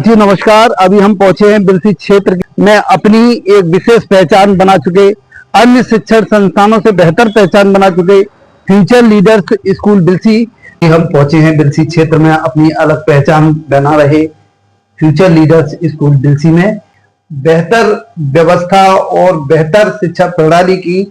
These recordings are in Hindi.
साथियों नमस्कार। अभी हम पहुंचे हैं बिलसी क्षेत्र में अपनी एक विशेष पहचान बना चुके, अन्य शिक्षण संस्थानों से बेहतर पहचान बना चुके फ्यूचर लीडर्स स्कूल बिलसी। हम पहुंचे हैं बिलसी क्षेत्र में अपनी अलग पहचान बना रहे फ्यूचर लीडर्स स्कूल बिलसी में बेहतर व्यवस्था और बेहतर शिक्षा प्रणाली की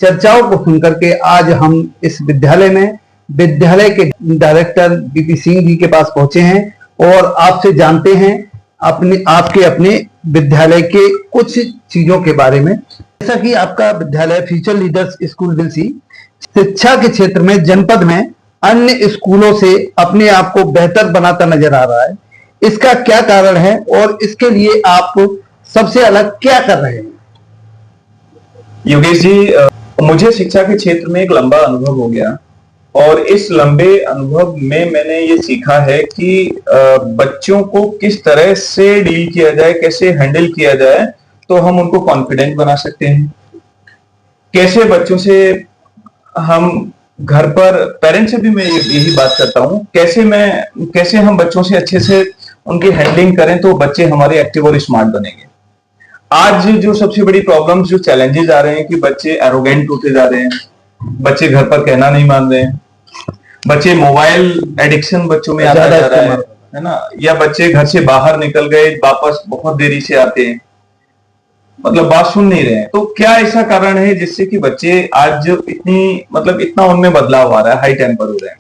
चर्चाओं को सुनकर के आज हम इस विद्यालय में विद्यालय के डायरेक्टर बीपी सिंह जी के पास पहुंचे हैं और आपसे जानते हैं अपने विद्यालय के कुछ चीजों के बारे में। जैसा कि आपका विद्यालय फ्यूचर लीडर्स स्कूल बिलसी शिक्षा के क्षेत्र में जनपद में अन्य स्कूलों से अपने आप को बेहतर बनाता नजर आ रहा है, इसका क्या कारण है और इसके लिए आप सबसे अलग क्या कर रहे हैं? योगेश जी, मुझे शिक्षा के क्षेत्र में एक लंबा अनुभव हो गया और इस लंबे अनुभव में मैंने ये सीखा है कि बच्चों को किस तरह से डील किया जाए, कैसे हैंडल किया जाए तो हम उनको कॉन्फिडेंट बना सकते हैं। कैसे बच्चों से हम घर पर पेरेंट्स से भी मैं यही बात करता हूँ, कैसे हम बच्चों से अच्छे से उनकी हैंडलिंग करें तो बच्चे हमारे एक्टिव और स्मार्ट बनेंगे। आज जो सबसे बड़ी प्रॉब्लम्स, जो चैलेंजेस आ रहे हैं कि बच्चे एरोगेंट होते जा रहे हैं, बच्चे घर पर कहना नहीं मान रहे हैं, बच्चे मोबाइल एडिक्शन बच्चों में आता जा रहा है ना, या बच्चे घर से बाहर निकल गए वापस बहुत देरी से आते हैं, मतलब बात सुन नहीं रहे हैं। तो क्या ऐसा कारण है जिससे कि बच्चे आज इतना उनमें बदलाव आ रहा है, हाई टेम्पर हो रहे हैं?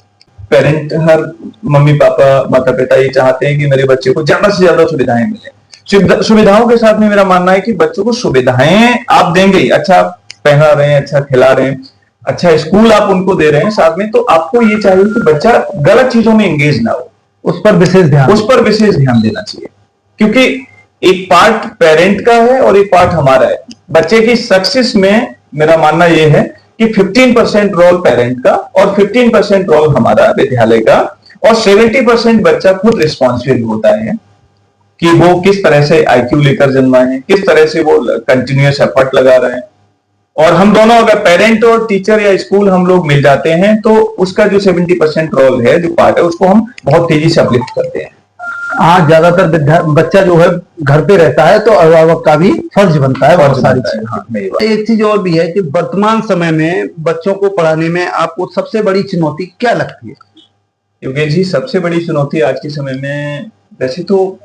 पेरेंट, हर मम्मी पापा माता पिता ये चाहते हैं कि मेरे बच्चे को ज्यादा से ज्यादा सुविधाएं मिले। सुविधाओं के साथ में मेरा मानना है कि बच्चों को सुविधाएं आप देंगे, अच्छा पहना रहे हैं, अच्छा खिला रहे हैं, अच्छा स्कूल आप उनको दे रहे हैं साथ में, तो आपको ये चाहिए कि बच्चा गलत चीजों में एंगेज ना हो, उस पर विशेष ध्यान देना चाहिए। क्योंकि एक पार्ट पेरेंट का है और एक पार्ट हमारा है। बच्चे की सक्सेस में मेरा मानना यह है कि 15% रोल पेरेंट का और 15% रोल हमारा विद्यालय का, और 70% बच्चा खुद रिस्पॉन्सिबल होता है कि वो किस तरह से आईक्यू लेकर जन्मा है, किस तरह से वो कंटिन्यूअस एफर्ट लगा रहे हैं। और हम दोनों अगर पेरेंट और टीचर या स्कूल हम लोग मिल जाते हैं तो उसका जो 70% रोल है, जो पार्ट है, उसको हम बहुत तेजी से अपलिफ्ट करते हैं। हाँ, ज्यादातर बच्चा जो है घर पे रहता है तो अभिभावक का भी फर्ज बनता है बहुत सारी चीजें। हाँ, एक चीज और भी है कि वर्तमान समय में बच्चों को पढ़ाने में आपको सबसे बड़ी चुनौती क्या लगती है? योगेश जी, सबसे बड़ी चुनौती आज के समय में, वैसे तो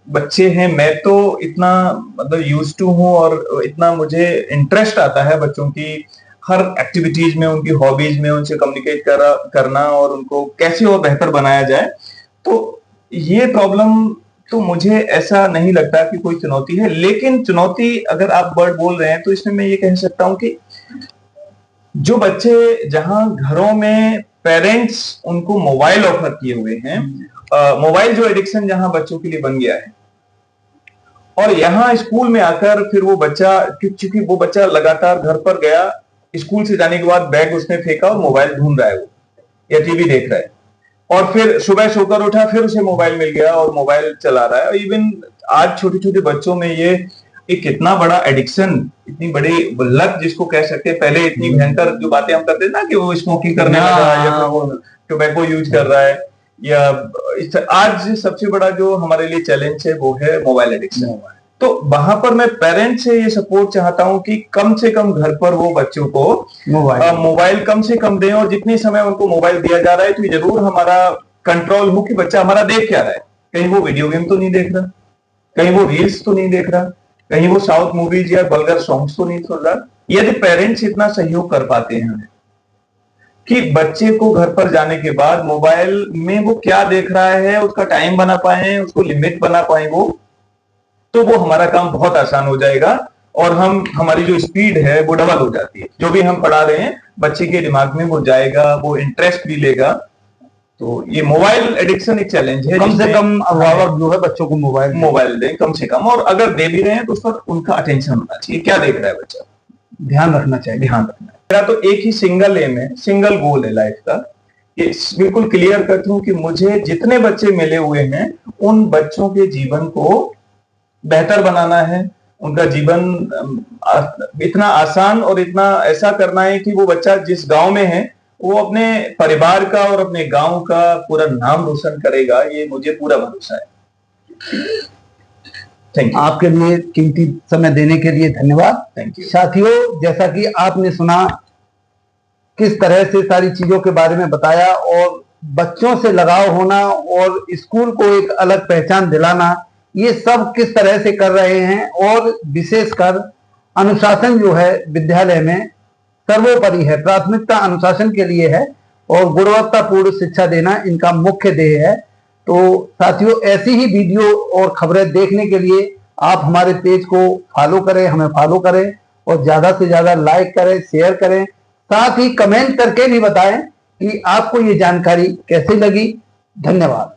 बच्चे हैं, मैं तो इतना यूज टू हूँ और इतना मुझे इंटरेस्ट आता है बच्चों की हर एक्टिविटीज में, उनकी हॉबीज में उनसे कम्युनिकेट करना और उनको कैसे और बेहतर बनाया जाए। तो ये प्रॉब्लम तो मुझे ऐसा नहीं लगता कि कोई चुनौती है। लेकिन चुनौती अगर आप वर्ड बोल रहे हैं तो इसमें मैं ये कह सकता हूं कि जो बच्चे, जहां घरों में पेरेंट्स उनको मोबाइल ऑफर किए हुए हैं, मोबाइल जो एडिक्शन जहां बच्चों के लिए बन गया है, और यहाँ स्कूल में आकर फिर वो बच्चा, क्योंकि वो बच्चा लगातार घर पर गया, स्कूल से जाने के बाद बैग उसने फेंका और मोबाइल ढूंढ रहा है वो, या टीवी देख रहा है, और फिर सुबह सोकर उठा फिर उसे मोबाइल मिल गया और मोबाइल चला रहा है। और इवन आज छोटे छोटे बच्चों में ये एक इतना बड़ा एडिक्शन, इतनी बड़ी लत जिसको कह सकते हैं। पहले इतनी भयंकर जो बातें हम करते थे ना कि वो स्मोकिंग करने लगा या फिर वो टोबैको यूज कर रहा है, या आज सबसे बड़ा जो हमारे लिए चैलेंज है वो है मोबाइल एडिक्शन। तो वहां पर मैं पेरेंट्स से ये सपोर्ट चाहता हूं कि कम से कम घर पर वो बच्चों को मोबाइल कम से कम दें, और जितने समय उनको मोबाइल दिया जा रहा है तो जरूर हमारा कंट्रोल हो कि बच्चा हमारा देख क्या रहा है। कहीं वो वीडियो गेम तो नहीं देख रहा, कहीं वो रील्स तो नहीं देख रहा, कहीं वो साउथ मूवीज या वल्गर सॉन्ग्स तो नहीं सुन रहा। यदि पेरेंट्स इतना सहयोग कर पाते हैं कि बच्चे को घर पर जाने के बाद मोबाइल में वो क्या देख रहा है उसका टाइम बना पाए, उसको लिमिट बना पाए, तो वो हमारा काम बहुत आसान हो जाएगा और हमारी जो स्पीड है वो डबल हो जाती है। जो भी हम पढ़ा रहे हैं बच्चे के दिमाग में वो जाएगा, वो इंटरेस्ट भी लेगा। तो ये मोबाइल एडिक्शन एक चैलेंज है। कम से कम अभिभावक जो है बच्चों को मोबाइल दें कम से कम, और अगर दे भी रहे हैं तो उस पर उनका अटेंशन होना चाहिए, क्या देख रहा है बच्चा, ध्यान रखना चाहिए। मेरा तो एक ही सिंगल एम है, सिंगल गोल है लाइफ का, कि बिल्कुल क्लियर करता हूं कि मुझे जितने बच्चे मिले हुए हैं उन बच्चों के जीवन को बेहतर बनाना है, उनका जीवन इतना आसान और इतना ऐसा करना है कि वो बच्चा जिस गांव में है वो अपने परिवार का और अपने गांव का पूरा नाम रोशन करेगा। ये मुझे पूरा भरोसा है। Thank you. आपके लिए कीमती समय देने के लिए धन्यवाद। Thank you. साथियों, जैसा कि आपने सुना किस तरह से सारी चीजों के बारे में बताया और बच्चों से लगाव होना और स्कूल को एक अलग पहचान दिलाना, ये सब किस तरह से कर रहे हैं और विशेषकर अनुशासन जो है विद्यालय में सर्वोपरि है, प्राथमिकता अनुशासन के लिए है और गुणवत्तापूर्ण शिक्षा देना इनका मुख्य ध्येय है। तो साथियों, ऐसी ही वीडियो और खबरें देखने के लिए आप हमारे पेज को फॉलो करें, हमें फॉलो करें और ज्यादा से ज्यादा लाइक करें, शेयर करें, साथ ही कमेंट करके भी बताएं कि आपको ये जानकारी कैसी लगी। धन्यवाद।